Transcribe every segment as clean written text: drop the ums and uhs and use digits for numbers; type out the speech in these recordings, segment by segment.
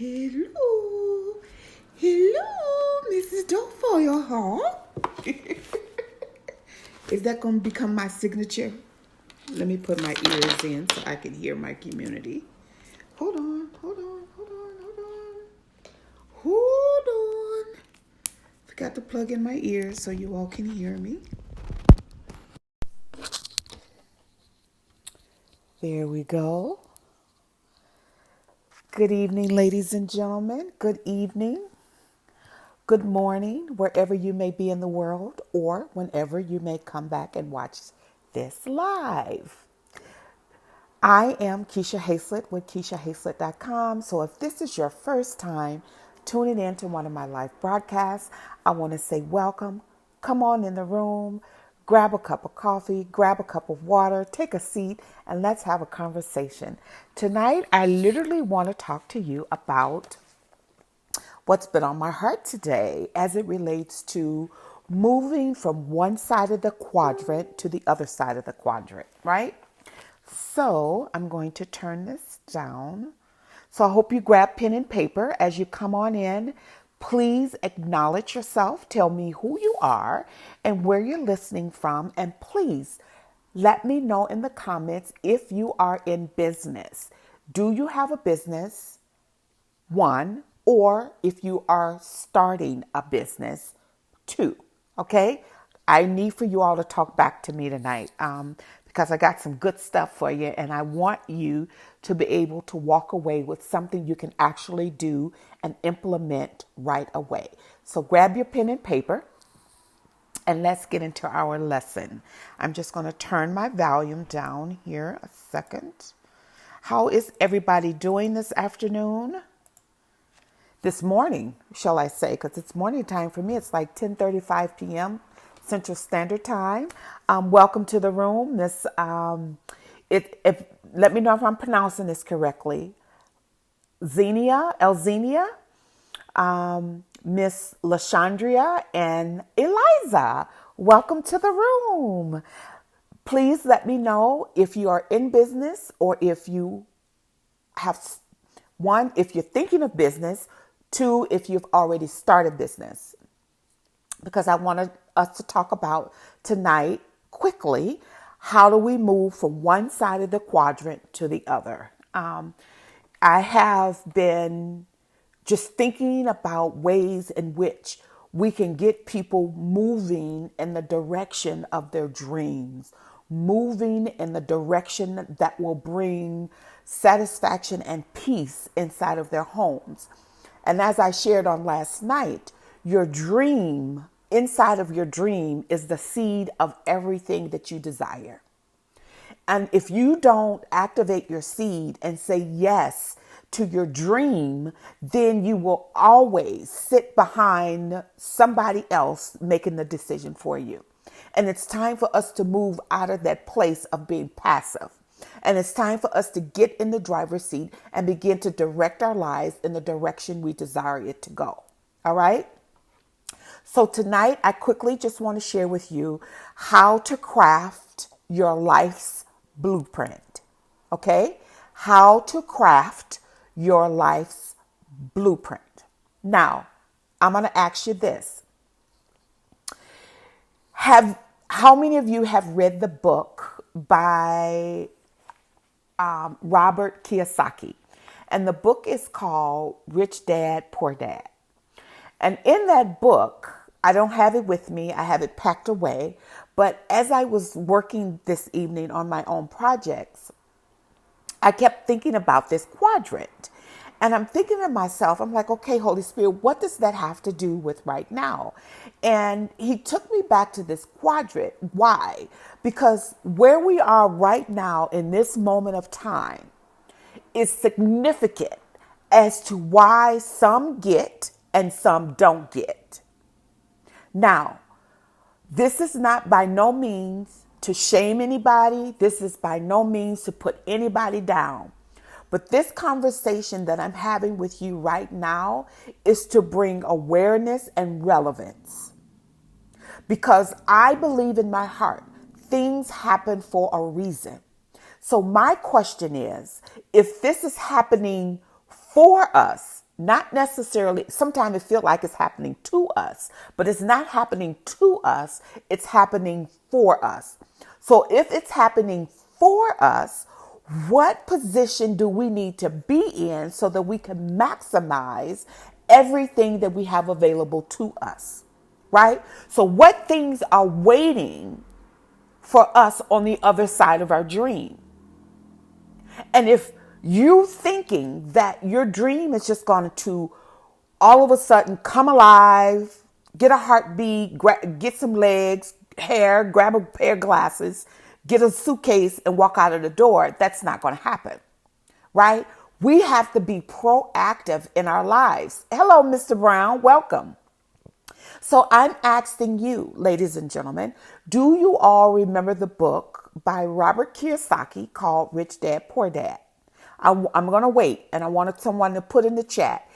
Hello, hello, Mrs. Doubtfire, huh? Is that going to become my signature? Let me put my ears in so I can hear my community. Hold on, hold on, hold on, hold on. Hold on. Forgot to plug in my ears so you all can hear me. There we go. Good evening, ladies and gentlemen. Good evening. Good morning, wherever you may be in the world, or whenever you may come back and watch this live. I am Keisha Hazlett with KeishaHazlett.com. So if this is your first time tuning in to one of my live broadcasts, I want to say welcome. Come on in the room, grab a cup of coffee, grab a cup of water, take a seat, and let's have a conversation. Tonight, I literally want to talk to you about what's been on my heart today as it relates to moving from one side of the quadrant to the other side of the quadrant, right? So I'm going to turn this down. So I hope you grab pen and paper as you come on in. Please acknowledge yourself. Tell me who you are and where you're listening from. And please let me know in the comments if you are in business. Do you have a business? One, or if you are starting a business, two. Okay, I need for you all to talk back to me tonight because I got some good stuff for you, and I want you to be able to walk away with something you can actually do and implement right away. So grab your pen and paper and let's get into our lesson. I'm just going to turn my volume down here a second. How is everybody doing this afternoon? This morning, shall I say, because it's morning time for me. It's like 10:35 p.m. Central Standard Time. Welcome to the room. Let me know if I'm pronouncing this correctly. Elzenia, Miss Lashandria, and Eliza. Welcome to the room. Please let me know if you are in business or if you have one, if you're thinking of business. Two, if you've already started business, because I wanted us to talk about tonight quickly, how do we move from one side of the quadrant to the other? I have been just thinking about ways in which we can get people moving in the direction of their dreams, moving in the direction that will bring satisfaction and peace inside of their homes. And as I shared on last night, your dream, inside of your dream, is the seed of everything that you desire. And if you don't activate your seed and say yes to your dream, then you will always sit behind somebody else making the decision for you. And it's time for us to move out of that place of being passive. And it's time for us to get in the driver's seat and begin to direct our lives in the direction we desire it to go. All right? So tonight, I quickly just want to share with you how to craft your life's blueprint. Okay? How to craft your life's blueprint. Now, I'm going to ask you this. How many of you have read the book by Robert Kiyosaki? And the book is called Rich Dad, Poor Dad. And in that book, I don't have it with me. I have it packed away. But as I was working this evening on my own projects, I kept thinking about this quadrant. And I'm thinking to myself, I'm like, okay, Holy Spirit, what does that have to do with right now? And he took me back to this quadrant. Why? Because where we are right now in this moment of time is significant as to why some get and some don't get. Now, this is not by no means to shame anybody. This is by no means to put anybody down. But this conversation that I'm having with you right now is to bring awareness and relevance. Because I believe in my heart, things happen for a reason. So my question is, if this is happening for us, not necessarily, sometimes it feels like it's happening to us, but it's not happening to us, it's happening for us. So if it's happening for us, what position do we need to be in so that we can maximize everything that we have available to us, right? So what things are waiting for us on the other side of our dream? And if you thinking that your dream is just going to all of a sudden come alive, get a heartbeat, get some legs, hair, grab a pair of glasses, get a suitcase and walk out of the door, that's not going to happen, right? We have to be proactive in our lives. Hello, Mr. Brown. Welcome. So I'm asking you, ladies and gentlemen, do you all remember the book by Robert Kiyosaki called Rich Dad, Poor Dad? I'm going to wait, and I wanted someone to put in the chat.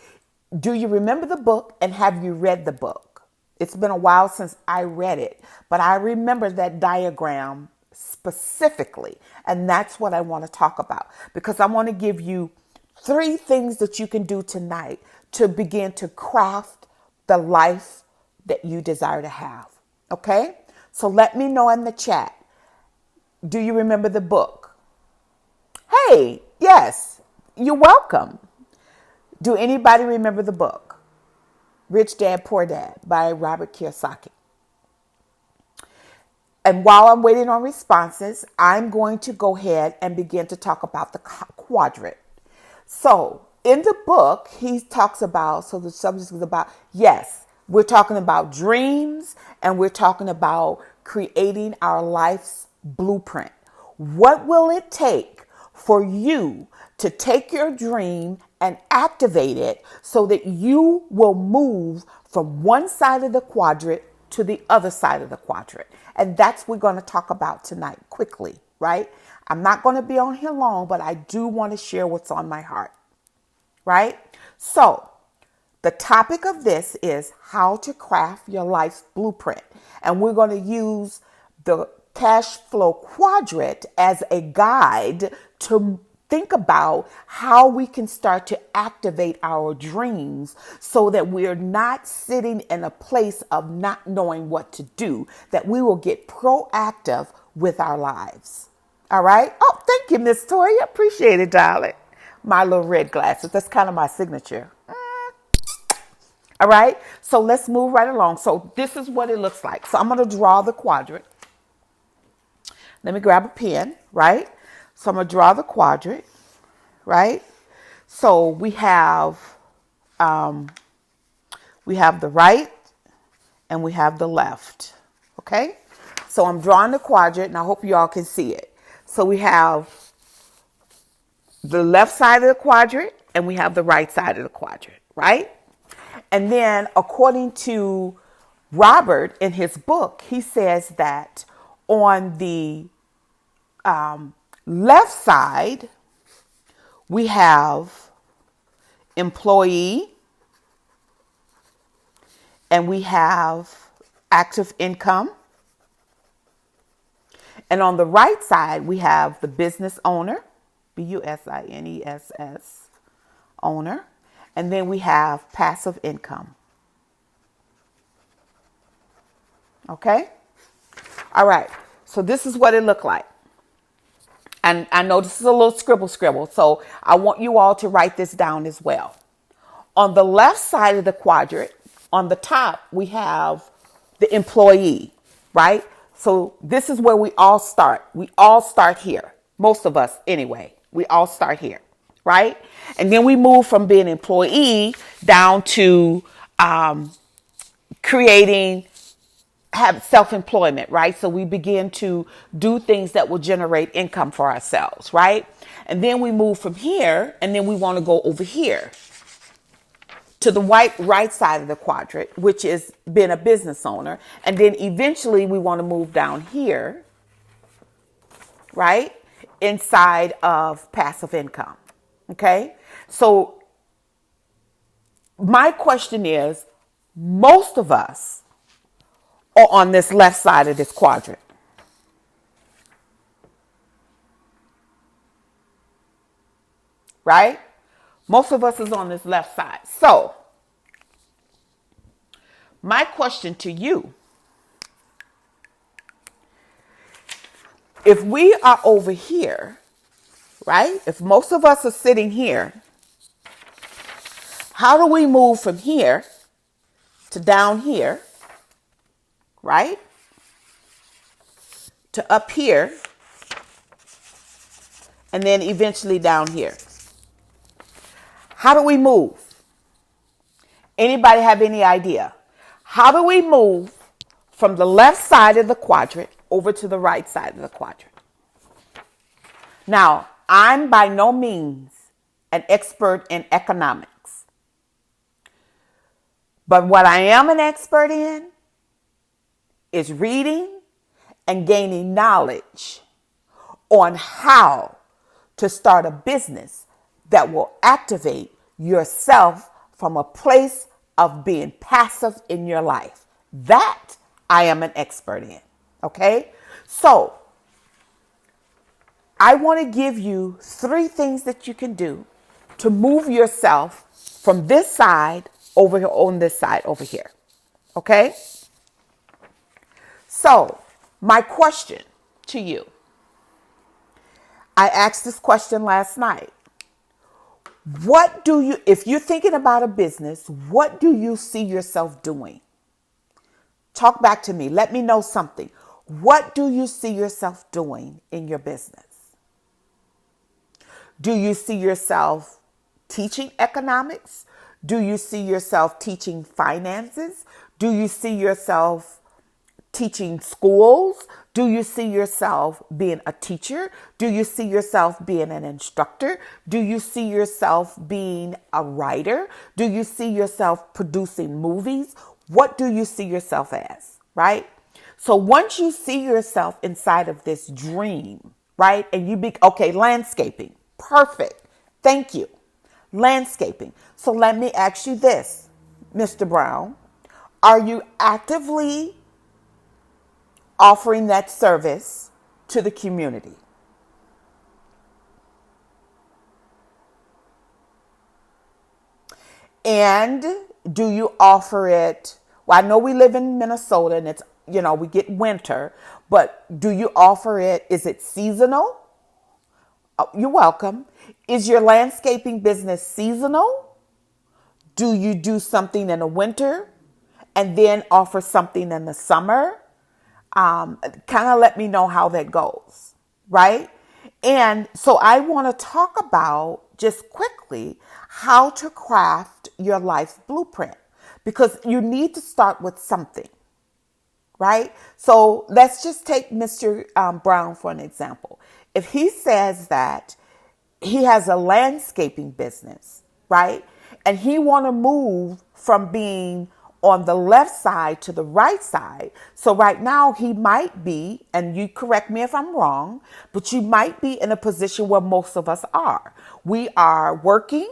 Do you remember the book, and have you read the book? It's been a while since I read it, but I remember that diagram specifically, and that's what I want to talk about, because I want to give you 3 things that you can do tonight to begin to craft the life that you desire to have. Okay? So let me know in the chat. Do you remember the book? Hey, yes, you're welcome. Do anybody remember the book? Rich Dad, Poor Dad by Robert Kiyosaki. And while I'm waiting on responses, I'm going to go ahead and begin to talk about the quadrant. So in the book, he talks about, so the subject is about, yes, we're talking about dreams and we're talking about creating our life's blueprint. What will it take for you to take your dream and activate it so that you will move from one side of the quadrant to the other side of the quadrant? And that's what we're going to talk about tonight quickly, right? I'm not going to be on here long, but I do want to share what's on my heart, right? So the topic of this is how to craft your life's blueprint. And we're going to use the cash flow quadrant as a guide to think about how we can start to activate our dreams so that we're not sitting in a place of not knowing what to do, that we will get proactive with our lives. All right. Oh, thank you, Miss Toya. Appreciate it, darling. My little red glasses. That's kind of my signature. All right. So let's move right along. So this is what it looks like. So I'm going to draw the quadrant. Let me grab a pen, right? So I'm going to draw the quadrant, right? So we have the right and we have the left, okay? So I'm drawing the quadrant, and I hope you all can see it. So we have the left side of the quadrant and we have the right side of the quadrant, right? And then according to Robert in his book, he says that on the left side, we have employee and we have active income. And on the right side, we have the business owner, BUSINESS, owner. And then we have passive income. Okay? All right. So this is what it looked like. And I know this is a little scribble, so I want you all to write this down as well. On the left side of the quadrant, on the top, we have the employee, right? So this is where we all start. We all start here. Most of us anyway. We all start here, right? And then we move from being employee down to creating have self-employment, right? So we begin to do things that will generate income for ourselves, right? And then we move from here, and then we want to go over here to the right side of the quadrant, which is being a business owner. And then eventually we want to move down here, right? Inside of passive income. Okay. So my question is, most of us are on this left side of this quadrant. Right? Most of us is on this left side. So my question to you, if we are over here, right? If most of us are sitting here, how do we move from here to down here, right? To up here, and then eventually down here. How do we move? Anybody have any idea? How do we move from the left side of the quadrant over to the right side of the quadrant? Now, I'm by no means an expert in economics, but what I am an expert in is reading and gaining knowledge on how to start a business that will activate yourself from a place of being passive in your life. That I am an expert in. Okay? So I want to give you 3 things that you can do to move yourself from this side over here on this side over here. Okay? So my question to you, I asked this question last night. What do you, if you're thinking about a business, what do you see yourself doing? Talk back to me. Let me know something. What do you see yourself doing in your business? Do you see yourself teaching economics? Do you see yourself teaching finances? Do you see yourself teaching schools? Do you see yourself being a teacher? Do you see yourself being an instructor? Do you see yourself being a writer? Do you see yourself producing movies? What do you see yourself as, right? So once you see yourself inside of this dream, right? And you be, okay, landscaping. Perfect. Thank you. Landscaping. So let me ask you this, Mr. Brown. Are you actively offering that service to the community? And do you offer it? Well, I know we live in Minnesota and it's, we get winter, but do you offer it? Is it seasonal? Oh, you're welcome. Is your landscaping business seasonal? Do you do something in the winter and then offer something in the summer? Kind of let me know how that goes, right? And so I want to talk about just quickly how to craft your life's blueprint, because you need to start with something, right? So let's just take Mr. Brown for an example. If he says that he has a landscaping business, right? And he want to move from being on the left side to the right side. So right now he might be, and you correct me if I'm wrong, but you might be in a position where most of us are. We are working,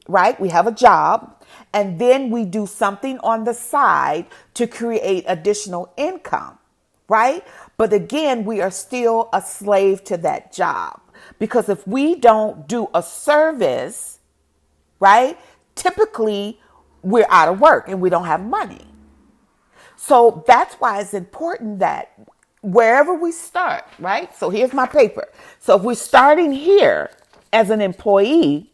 right? We have a job, and then we do something on the side to create additional income, right? But again, we are still a slave to that job, because if we don't do a service, right, typically we're out of work and we don't have money. So that's why it's important that wherever we start, right? So here's my paper. So if we're starting here as an employee,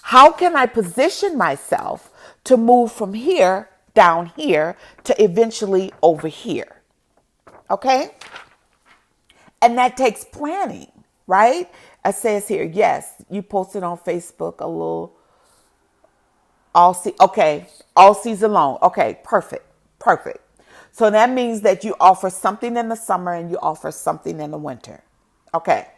how can I position myself to move from here down here to eventually over here? Okay? And that takes planning, right? It says here, yes, you posted on Facebook a little all season long. Okay, perfect. So that means that you offer something in the summer and you offer something in the winter. Okay.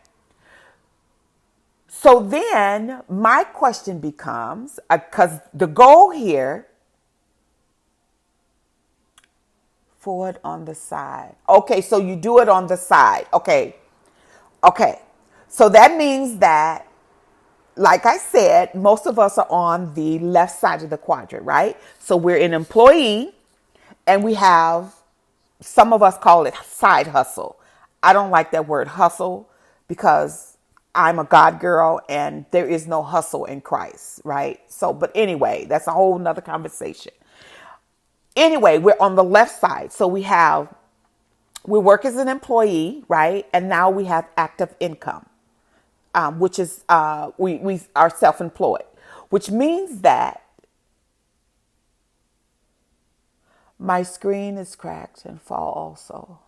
So then my question becomes, because the goal here, forward on the side. Okay, so you do it on the side. Okay. So that means that, like I said, most of us are on the left side of the quadrant, right? So we're an employee and we have, some of us call it side hustle. I don't like that word hustle because I'm a God girl and there is no hustle in Christ, right? So, but anyway, that's a whole nother conversation. Anyway, we're on the left side. So we work as an employee, right? And now we have active income, which is, we are self-employed, which means that my screen is cracked and fall also.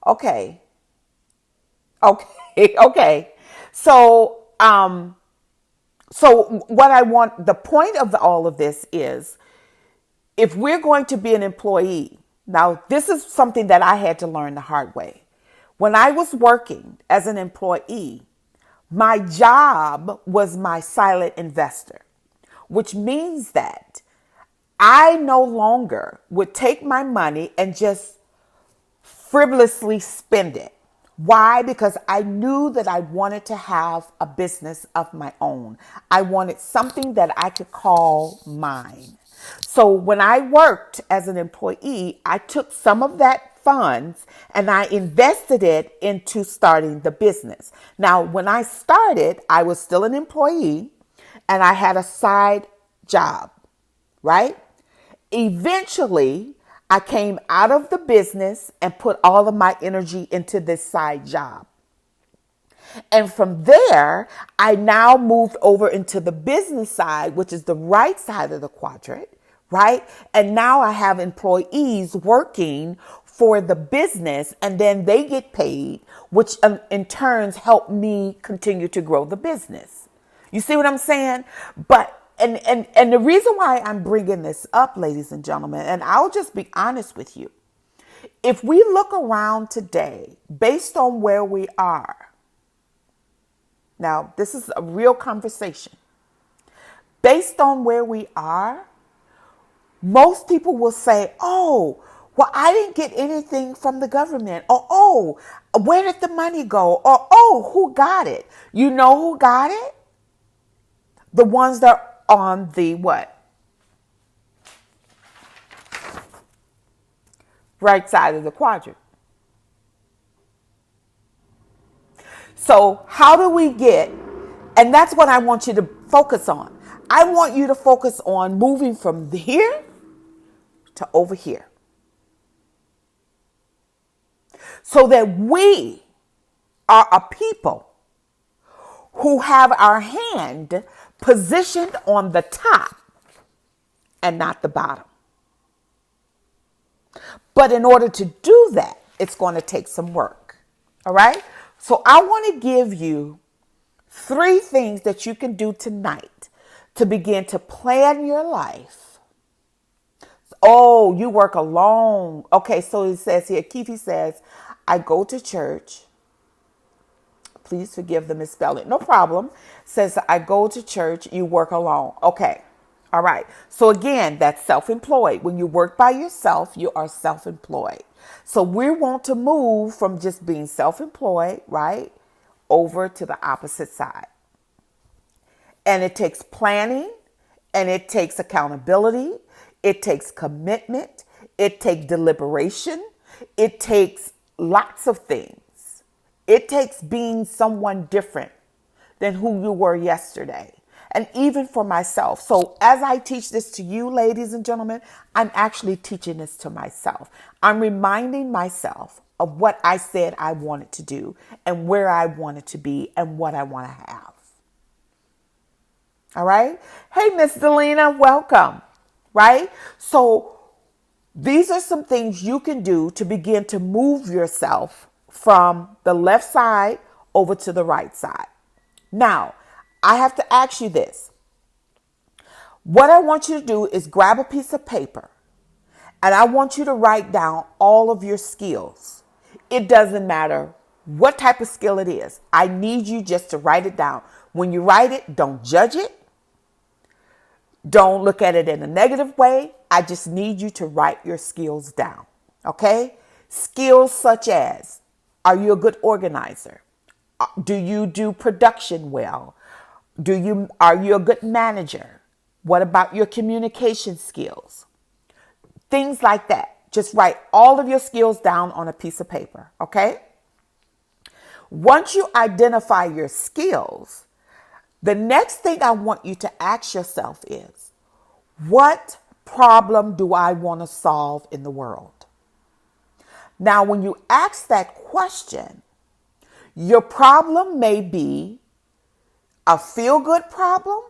Okay. Okay. Okay. So, so what I want, the point of all of this is, if we're going to be an employee, now this is something that I had to learn the hard way. When I was working as an employee, my job was my silent investor, which means that I no longer would take my money and just frivolously spend it. Why? Because I knew that I wanted to have a business of my own. I wanted something that I could call mine. So when I worked as an employee, I took some of that funds and I invested it into starting the business. Now, when I started, I was still an employee and I had a side job, right? Eventually, I came out of the business and put all of my energy into this side job. And from there, I now moved over into the business side, which is the right side of the quadrant, right? And now I have employees working for the business and then they get paid, which in turns help me continue to grow the business. You see what I'm saying? But and the reason why I'm bringing this up, ladies and gentlemen, and I'll just be honest with you. If we look around today, based on where we are, now this is a real conversation. Based on where we are, most people will say, oh, well, I didn't get anything from the government. Or, oh, where did the money go? Or, oh, who got it? You know who got it? The ones that are on the what? Right side of the quadrant. So how do we get, and that's what I want you to focus on. I want you to focus on moving from here to over here. So that we are a people who have our hand positioned on the top and not the bottom. But in order to do that, it's going to take some work. All right? So I want to give you 3 things that you can do tonight to begin to plan your life. Oh, you work alone. Okay, so it says here, Keefe says, I go to church. Please forgive the misspelling. No problem. Says, I go to church, you work alone. Okay. All right. So again, that's self-employed. When you work by yourself, you are self-employed. So we want to move from just being self-employed, right, over to the opposite side. And it takes planning and it takes accountability. It takes commitment. It takes deliberation. It takes lots of things. It takes being someone different than who you were yesterday. And even for myself. So as I teach this to you, ladies and gentlemen, I'm actually teaching this to myself. I'm reminding myself of what I said I wanted to do and where I wanted to be and what I want to have. All right. Hey, Miss Delina, welcome. Right. So these are some things you can do to begin to move yourself from the left side over to the right side. Now, I have to ask you this. What I want you to do is grab a piece of paper and I want you to write down all of your skills. It doesn't matter what type of skill it is. I need you just to write it down. When you write it, don't judge it. Don't look at it in a negative way. I just need you to write your skills down. Okay? Skills such as, are you a good organizer? Do you do production well? Are you a good manager? What about your communication skills? Things like that. Just write all of your skills down on a piece of paper, okay? Once you identify your skills, the next thing I want you to ask yourself is, what problem do I want to solve in the world? Now, when you ask that question, your problem may be a feel-good problem,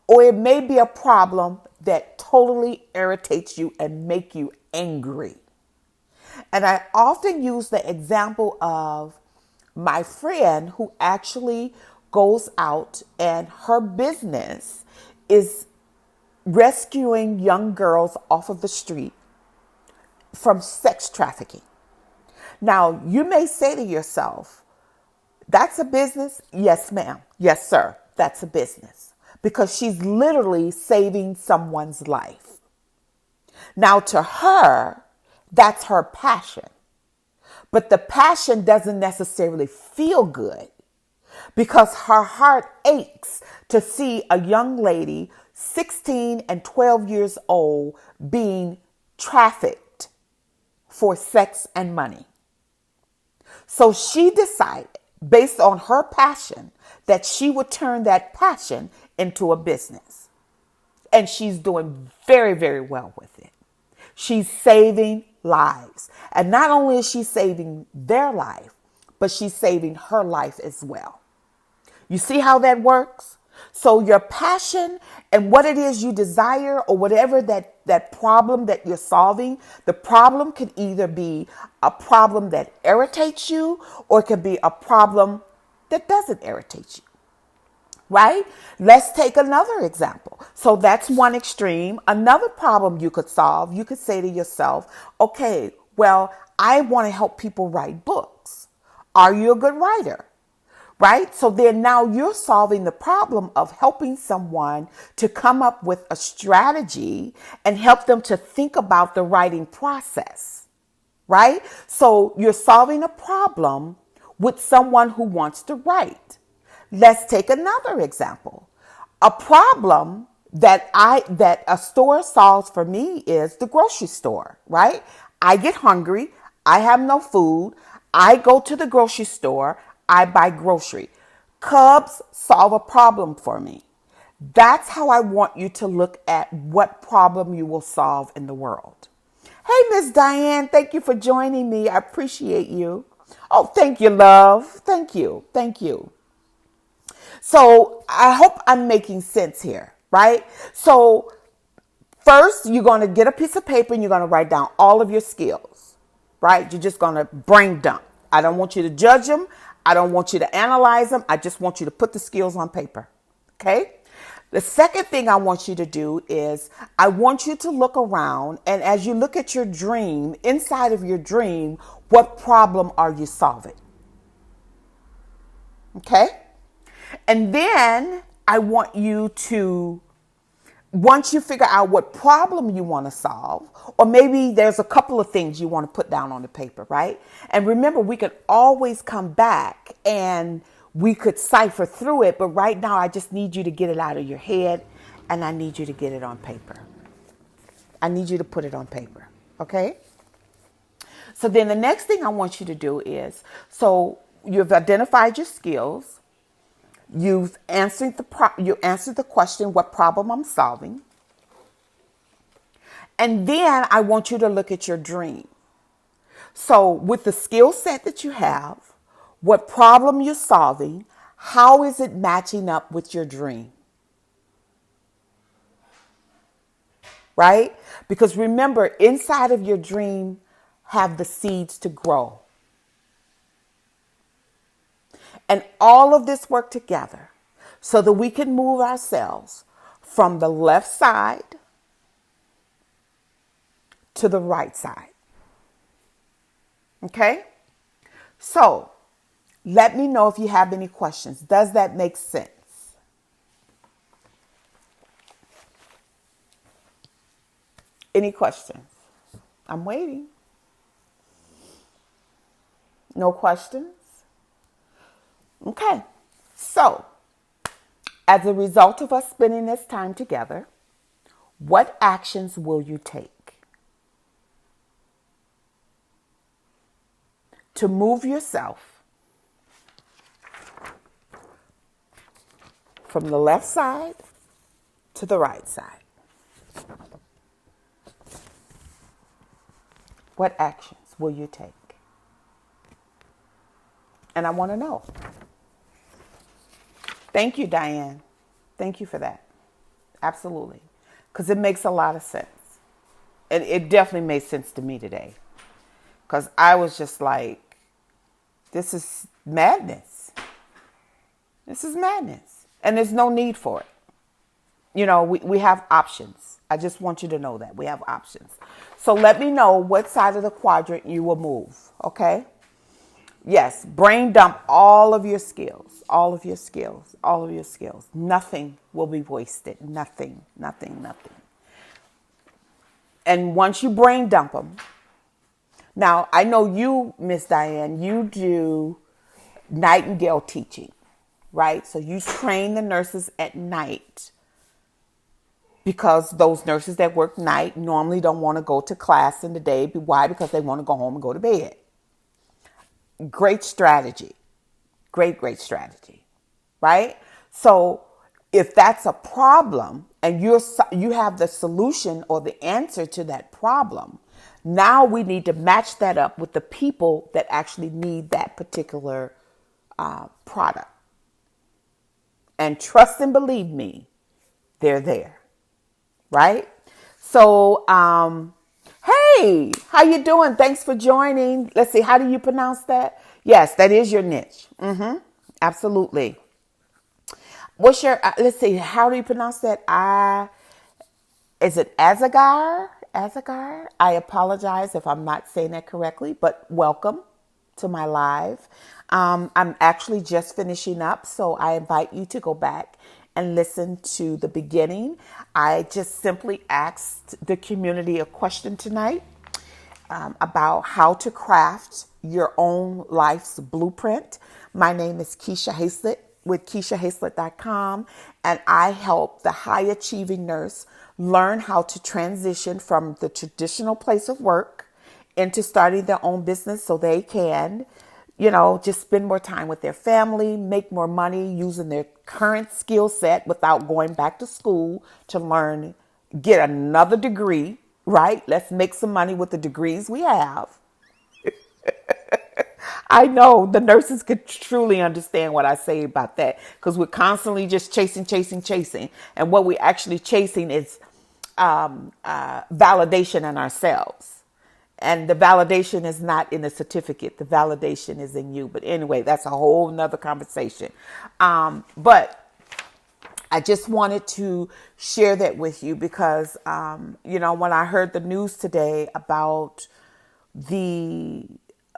or it may be a problem that totally irritates you and make you angry. And I often use the example of my friend who actually goes out and her business is rescuing young girls off of the street from sex trafficking. Now, you may say to yourself, that's a business? Yes, ma'am. Yes, sir. That's a business. Because she's literally saving someone's life. Now, to her, that's her passion. But the passion doesn't necessarily feel good because her heart aches to see a young lady, 16 and 12 years old, being trafficked for sex and money. So she decided, based on her passion, that she would turn that passion into a business. And she's doing very, very well with it. She's saving lives. And not only is she saving their life, but she's saving her life as well. You see how that works? So your passion and what it is you desire, or whatever that problem that you're solving, the problem could either be a problem that irritates you, or it could be a problem that doesn't irritate you. Right? Let's take another example. So that's one extreme. Another problem you could solve, you could say to yourself, okay, well, I want to help people write books. Are you a good writer? Right? So then now you're solving the problem of helping someone to come up with a strategy and help them to think about the writing process. Right? So you're solving a problem with someone who wants to write. Let's take another example. A problem that a store solves for me is the grocery store, right? I get hungry, I have no food, I go to the grocery store, I buy grocery. Cubs solve a problem for me. That's how I want you to look at what problem you will solve in the world. Hey, Miss Diane, thank you for joining me. I appreciate you. Oh, thank you, love. Thank you. Thank you. So I hope I'm making sense here, right? So first, you're going to get a piece of paper and you're going to write down all of your skills, right? You're just going to brain dump. I don't want you to judge them. I don't want you to analyze them. I just want you to put the skills on paper, okay? The second thing I want you to do is I want you to look around, and as you look at your dream, inside of your dream, what problem are you solving? Okay? And then I want you to, once you figure out what problem you want to solve, or maybe there's a couple of things you want to put down on the paper, right? And remember, we could always come back and we could cipher through it, but right now I just need you to get it out of your head and I need you to get it on paper. I need you to put it on paper, okay? So then the next thing I want you to do is, so you've identified your skills. You answered the question, what problem I'm solving. And then I want you to look at your dream. So with the skill set that you have, what problem you're solving, how is it matching up with your dream? Right? Because remember, inside of your dream have the seeds to grow. And all of this work together so that we can move ourselves from the left side to the right side. Okay? So, let me know if you have any questions. Does that make sense? Any questions? I'm waiting. No questions? Okay. So, as a result of us spending this time together, what actions will you take to move yourself from the left side to the right side. What actions will you take? And I want to know. Thank you, Diane. Thank you for that. Absolutely. Because it makes a lot of sense. And it definitely made sense to me today. Because I was just like, this is madness. This is madness. And there's no need for it. You know, we have options. I just want you to know that. We have options. So let me know what side of the quadrant you will move. Okay? Yes, brain dump all of your skills, all of your skills, all of your skills. Nothing will be wasted. Nothing, nothing, nothing. And once you brain dump them, now I know you, Miss Diane, you do nightingale teaching, right? So you train the nurses at night because those nurses that work night normally don't want to go to class in the day. Why? Because they want to go home and go to bed. Great strategy. Great strategy, right? So if that's a problem and you have the solution or the answer to that problem, now we need to match that up with the people that actually need that particular product. And trust and believe me, they're there, right? So, hey, how you doing? Thanks for joining. Let's see, how do you pronounce that? Yes, that is your niche. Absolutely. What's your, let's see, how do you pronounce that? Is it Azagar? Azagar? I apologize if I'm not saying that correctly, but welcome to my live. I'm actually just finishing up, so I invite you to go back and listen to the beginning. I just simply asked the community a question tonight about how to craft your own life's blueprint. My name is Keisha Hazlett with KeishaHazlett.com, and I help the high achieving nurse learn how to transition from the traditional place of work into starting their own business so they can, you know, just spend more time with their family, make more money using their current skill set without going back to school to learn, get another degree, right? Let's make some money with the degrees we have. I know the nurses could truly understand what I say about that because we're constantly just chasing. And what we're actually chasing is validation in ourselves. And the validation is not in the certificate. The validation is in you. But anyway, that's a whole nother conversation. But I just wanted to share that with you because, you know, when I heard the news today about the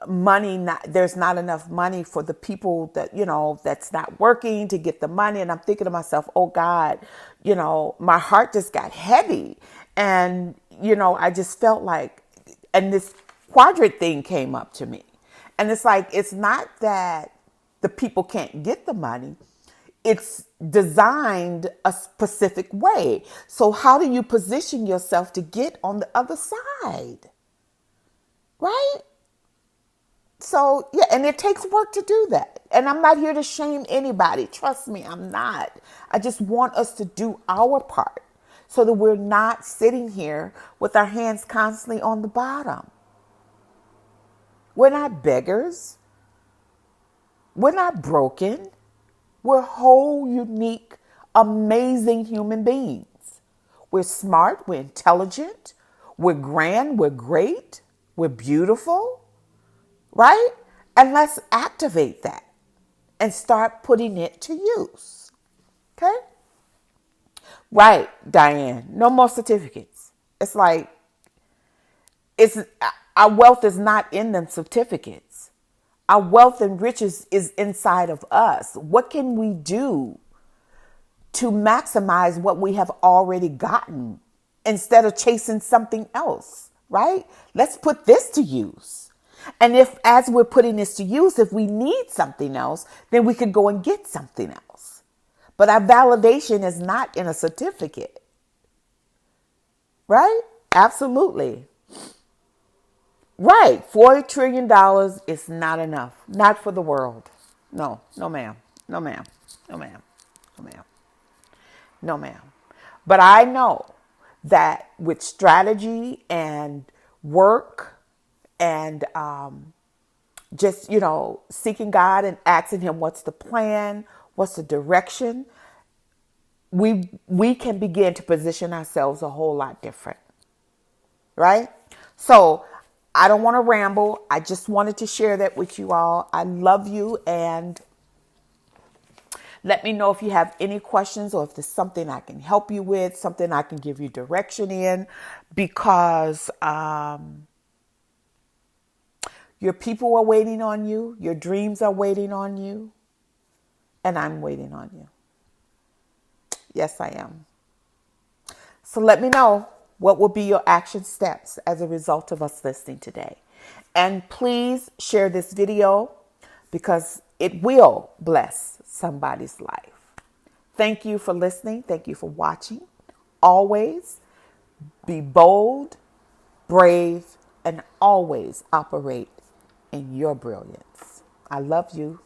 money, there's not enough money for the people that, you know, that's not working to get the money. And I'm thinking to myself, oh God, you know, my heart just got heavy. And, you know, I just felt like, and this quadrant thing came up to me. And it's like, it's not that the people can't get the money. It's designed a specific way. So how do you position yourself to get on the other side? Right? So, yeah, and it takes work to do that. And I'm not here to shame anybody. Trust me, I'm not. I just want us to do our part so that we're not sitting here with our hands constantly on the bottom. We're not beggars. We're not broken. We're whole, unique, amazing human beings. We're smart. We're intelligent. We're grand. We're great. We're beautiful. Right? And let's activate that and start putting it to use. Okay? Right, Diane. No more certificates. It's like, our wealth is not in them certificates. Our wealth and riches is inside of us. What can we do to maximize what we have already gotten instead of chasing something else? Right? Let's put this to use. And if, as we're putting this to use, if we need something else, then we could go and get something else. But our validation is not in a certificate. Right? Absolutely. Right. $40 trillion is not enough. Not for the world. No, no ma'am. No ma'am. No ma'am. No ma'am. No, ma'am. But I know that with strategy and work and just, seeking God and asking Him what's the plan, what's the direction, we can begin to position ourselves a whole lot different, right? So I don't want to ramble. I just wanted to share that with you all. I love you, and let me know if you have any questions or if there's something I can help you with, something I can give you direction in, because your people are waiting on you, your dreams are waiting on you, and I'm waiting on you. Yes, I am. So let me know what will be your action steps as a result of us listening today. And please share this video because it will bless somebody's life. Thank you for listening. Thank you for watching. Always be bold, brave, and always operate in your brilliance. I love you.